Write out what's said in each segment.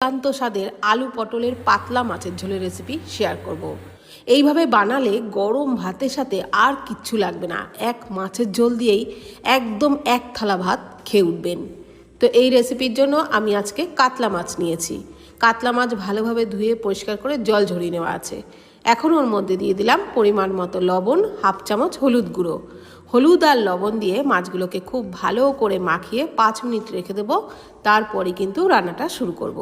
দুর্দান্ত স্বাদের আলু পটলের পাতলা মাছের ঝোলের রেসিপি শেয়ার করব। এইভাবে বানালে গরম ভাতের সাথে আর কিচ্ছু লাগবে না, এক মাছের ঝোল দিয়েই একদম এক থালা ভাত খেয়ে উঠবেন। তো এই রেসিপির জন্য আমি আজকে কাতলা মাছ নিয়েছি। কাতলা মাছ ভালোভাবে ধুয়ে পরিষ্কার করে জল ঝরিয়ে নেওয়া আছে। এখন ওর মধ্যে দিয়ে দিলাম পরিমাণ মতো লবণ, হাফ চামচ হলুদ গুঁড়ো। হলুদ আর লবণ দিয়ে মাছগুলোকে খুব ভালো করে মাখিয়ে 5 মিনিট রেখে দেবো। তারপরে কিন্তু রান্নাটা শুরু করব।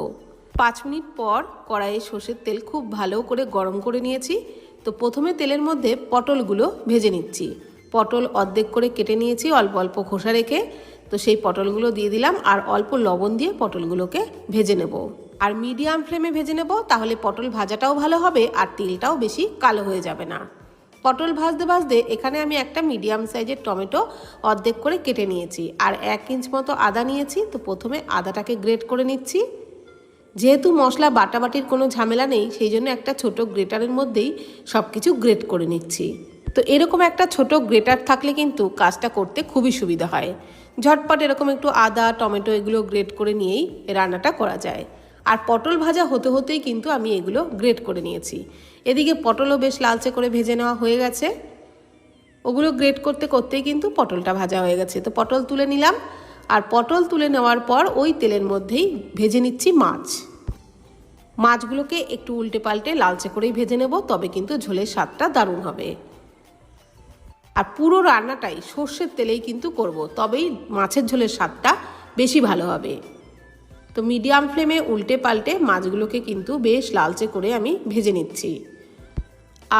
5 মিনিট পর কড়াইয়ে সর্ষের তেল খুব ভালো করে গরম করে নিয়েছি। তো প্রথমে তেলের মধ্যে পটলগুলো ভেজে নিচ্ছি। পটল অর্ধেক করে কেটে নিয়েছি অল্প অল্প খোসা রেখে। তো সেই পটলগুলো দিয়ে দিলাম আর অল্প লবণ দিয়ে পটলগুলোকে ভেজে নেব। আর মিডিয়াম ফ্লেমে ভেজে নেব, তাহলে পটল ভাজাটাও ভালো হবে আর তেলটাও বেশি কালো হয়ে যাবে না। পটল ভাজতে ভাজতে এখানে আমি একটা মিডিয়াম সাইজের টমেটো অর্ধেক করে কেটে নিয়েছি আর 1 ইঞ্চ মতো আদা নিয়েছি। তো প্রথমে আদাটাকে গ্রেট করে নিচ্ছি। যেহেতু মশলা বাটাবাটির কোনো ঝামেলা নেই, সেই জন্য একটা ছোট গ্রেটারের মধ্যেই সব কিছু গ্রেট করে নিচ্ছি। তো এরকম একটা ছোট গ্রেটার থাকলে কিন্তু কাজটা করতে খুবই সুবিধা হয়। ঝটপট এরকম একটু আদা টমেটো এগুলো গ্রেট করে নিয়েই রান্নাটা করা যায়। আর পটল ভাজা হতে হতেই কিন্তু আমি এগুলো গ্রেট করে নিয়েছি। এদিকে পটলও বেশ লালচে করে ভেজে নেওয়া হয়ে গেছে। ওগুলো গ্রেট করতে করতেই কিন্তু পটলটা ভাজা হয়ে গেছে। তো পটল তুলে নিলাম আর পটল তুলে নেওয়ার পর ওই তেলের মধ্যেই ভেজে নিচ্ছি মাছ। মাছগুলোকে একটু উল্টে পাল্টে লালচে করেই ভেজে নেব, তবে কিন্তু ঝোলের স্বাদটা দারুণ হবে। আর পুরো রান্নাটাই সর্ষের তেলেই কিন্তু করব, তবেই মাছের ঝোলের স্বাদটা বেশি ভালো হবে। তো মিডিয়াম ফ্লেমে উল্টে পাল্টে মাছগুলোকে কিন্তু বেশ লালচে করে আমি ভেজে নিচ্ছি।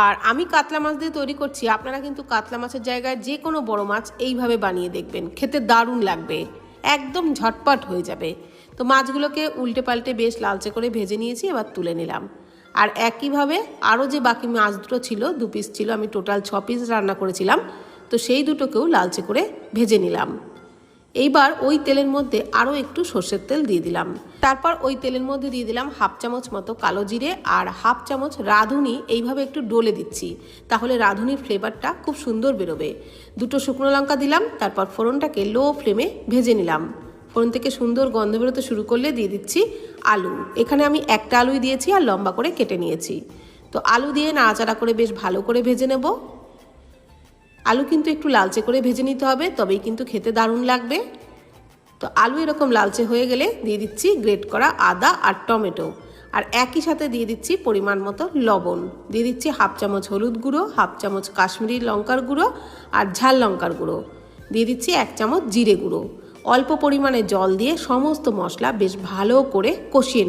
আর আমি কাতলা মাছ দিয়ে তৈরি করছি, আপনারা কিন্তু কাতলা মাছের জায়গায় যে কোনো বড় মাছ এইভাবে বানিয়ে দেখবেন, খেতে দারুণ লাগবে, একদম ঝটপট হয়ে যাবে। তো মাছগুলোকে উল্টে পাল্টে বেশ লালচে করে ভেজে নিয়েছি, এবার তুলে নিলাম। আর একইভাবে আরও যে বাকি মাছ দুটো ছিল, 2 পিস ছিল, আমি টোটাল 6 পিস রান্না করেছিলাম। তো সেই দুটোকেও লালচে করে ভেজে নিলাম। এইবার ওই তেলের মধ্যে আরও একটু সর্ষের তেল দিয়ে দিলাম। তারপর ওই তেলের মধ্যে দিয়ে দিলাম হাফ চামচ মতো কালো জিরে আর হাফ চামচ রাঁধুনি। এইভাবে একটু ডলে দিচ্ছি, তাহলে রাঁধুনির ফ্লেভারটা খুব সুন্দর বেরোবে। 2টো শুকনো লঙ্কা দিলাম। তারপর ফোড়নটাকে লো ফ্লেমে ভেজে নিলাম। ফোড়ন থেকে সুন্দর গন্ধ বেরোতে শুরু করলে দিয়ে দিচ্ছি আলু। এখানে আমি একটা আলুই দিয়েছি আর লম্বা করে কেটে নিয়েছি। তো আলু দিয়ে নাড়াচাড়া করে বেশ ভালো করে ভেজে নেব। আলু কিন্তু একটু লালচে করে ভেজে নিতে হবে, তবেই কিন্তু খেতে দারুণ লাগবে। তো আলু এরকম লালচে হয়ে গেলে দিয়ে দিচ্ছি গ্রেট করা আদা আর টমেটো। আর একই সাথে দিয়ে দিচ্ছি পরিমাণ মতো লবণ, দিয়ে দিচ্ছি হাফ চামচ হলুদ গুঁড়ো, হাফ চামচ কাশ্মীরি লঙ্কার গুঁড়ো আর ঝাল লঙ্কার গুঁড়ো, দিয়ে দিচ্ছি 1 চামচ জিরে গুঁড়ো। অল্প পরিমাণে জল দিয়ে সমস্ত মশলা বেশ ভালো করে কষিয়ে নেব।